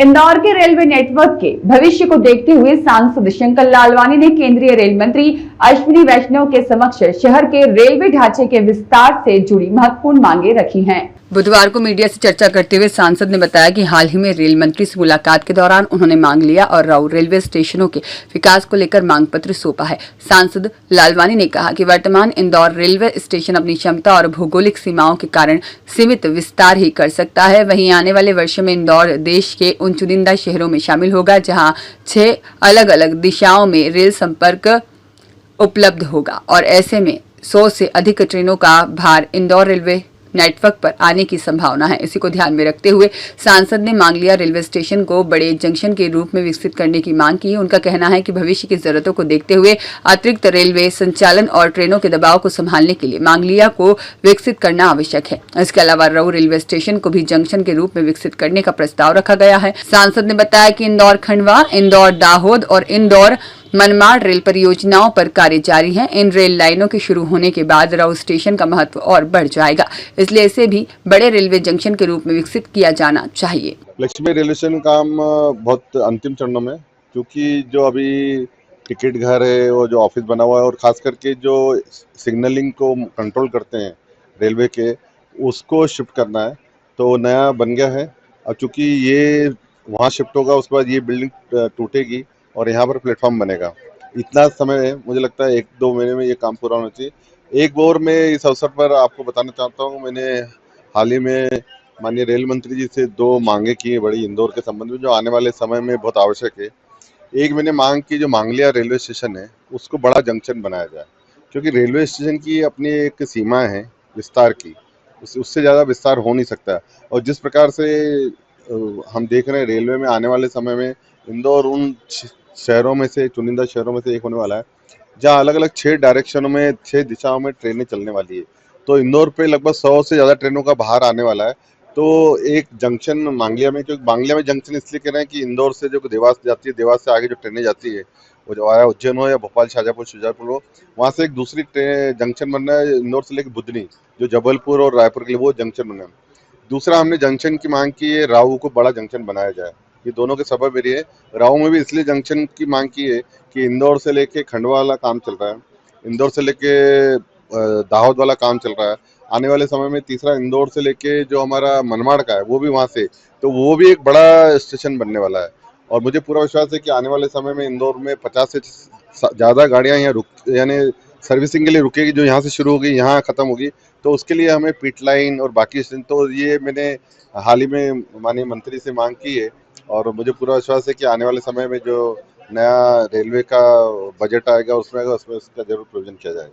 इंदौर के railway network के भविष्य को देखते हुए सांसद शंकर लालवानी ने केंद्रीय रेल मंत्री अश्विनी वैष्णव के समक्ष शहर के रेलवे ढांचे के विस्तार से जुड़ी महत्वपूर्ण मांगे रखी हैं। बुधवार को मीडिया से चर्चा करते हुए सांसद ने बताया कि हाल ही में रेल मंत्री से मुलाकात के दौरान उन्होंने मांग लिया और राऊ रेलवे स्टेशनों के विकास को लेकर मांग पत्र सौंपा है। सांसद लालवानी ने कहा कि वर्तमान इंदौर रेलवे स्टेशन अपनी क्षमता और भौगोलिक सीमाओं के कारण सीमित विस्तार ही कर सकता है। वहीं आने वाले वर्षों में इंदौर देश के उन चुनिंदा शहरों में शामिल होगा जहाँ 6 अलग अलग दिशाओं में रेल संपर्क उपलब्ध होगा और ऐसे में 100 से अधिक ट्रेनों का भार इंदौर रेलवे नेटवर्क पर आने की संभावना है। इसी को ध्यान में रखते हुए सांसद ने मांग लिया रेलवे स्टेशन को बड़े जंक्शन के रूप में विकसित करने की मांग की। उनका कहना है कि भविष्य की जरूरतों को देखते हुए अतिरिक्त रेलवे संचालन और ट्रेनों के दबाव को संभालने के लिए मांगलिया को विकसित करना आवश्यक है। इसके अलावा राऊ रेलवे स्टेशन को भी जंक्शन के रूप में विकसित करने का प्रस्ताव रखा गया है। सांसद ने बताया कि इंदौर खंडवा, इंदौर दाहोद और इंदौर मनमाड़ रेल परियोजनाओं पर कार्य जारी है। इन रेल लाइनों के शुरू होने के बाद राऊ स्टेशन का महत्व और बढ़ जाएगा, इसलिए इसे भी बड़े रेलवे जंक्शन के रूप में विकसित किया जाना चाहिए। लक्ष्मी रेलवे स्टेशन काम बहुत अंतिम चरणों में, क्योंकि जो अभी टिकट घर है वो जो ऑफिस बना हुआ है और खास करके जो सिग्नलिंग को कंट्रोल करते हैं रेलवे के, उसको शिफ्ट करना है तो नया बन गया है। और चूँकि ये वहाँ शिफ्ट होगा उसके बाद ये बिल्डिंग टूटेगी और यहाँ पर प्लेटफॉर्म बनेगा। इतना समय है, मुझे लगता है 1-2 महीने में ये काम पूरा होना चाहिए। एक और मैं इस अवसर पर आपको बताना चाहता हूँ, मैंने हाल ही में माननीय रेल मंत्री जी से 2 मांगे की है बड़ी इंदौर के संबंध में, जो आने वाले समय में बहुत आवश्यक है। एक मैंने मांग की, जो मांगलिया रेलवे स्टेशन है उसको बड़ा जंक्शन बनाया जाए, क्योंकि रेलवे स्टेशन की अपनी एक सीमा है विस्तार की, उससे ज़्यादा विस्तार हो नहीं सकता। और जिस प्रकार से हम देख रहे हैं रेलवे में आने वाले समय में इंदौर उन शहरों में से, चुनिंदा शहरों में से एक होने वाला है जहाँ अलग अलग 6 डायरेक्शनों में, 6 दिशाओं में ट्रेनें चलने वाली है। तो इंदौर पे लगभग 100 से ज़्यादा ट्रेनों का भार आने वाला है। तो एक जंक्शन मांगलिया में, क्योंकि मांगलिया में जंक्शन इसलिए कह रहे हैं कि इंदौर से जो देवास जाती है, देवास से आगे जो ट्रेनें जाती है, वो जो आया उज्जैन हो या भोपाल, शाजापुर, शुजालपुर हो, वहाँ से एक दूसरी जंक्शन बनना है इंदौर से लेकर बुधनी, जो जबलपुर और रायपुर के लिए वो जंक्शन बनना है। दूसरा हमने जंक्शन की मांग की है, राऊ को बड़ा जंक्शन बनाया जाए। ये दोनों के सबब मेरी है। राऊ में भी इसलिए जंक्शन की मांग की है कि इंदौर से लेके खंडवा वाला काम चल रहा है, इंदौर से लेके दाहोद वाला काम चल रहा है। आने वाले समय में तीसरा इंदौर से लेके जो हमारा मनमाड़ का है वो भी वहाँ से, तो वो भी एक बड़ा स्टेशन बनने वाला है। और मुझे पूरा विश्वास है कि आने वाले समय में इंदौर में 50 से ज़्यादा गाड़ियाँ यहाँ यानी सर्विसिंग के लिए रुकेगी, जो यहाँ से शुरू होगी यहाँ ख़त्म होगी। तो उसके लिए हमें पिट लाइन और बाकी स्टेशन, तो ये मैंने हाल ही में माननीय मंत्री से मांग की है और मुझे पूरा विश्वास है कि आने वाले समय में जो नया रेलवे का बजट आएगा उसमें इसका जरूर प्रोविजन किया जाएगा।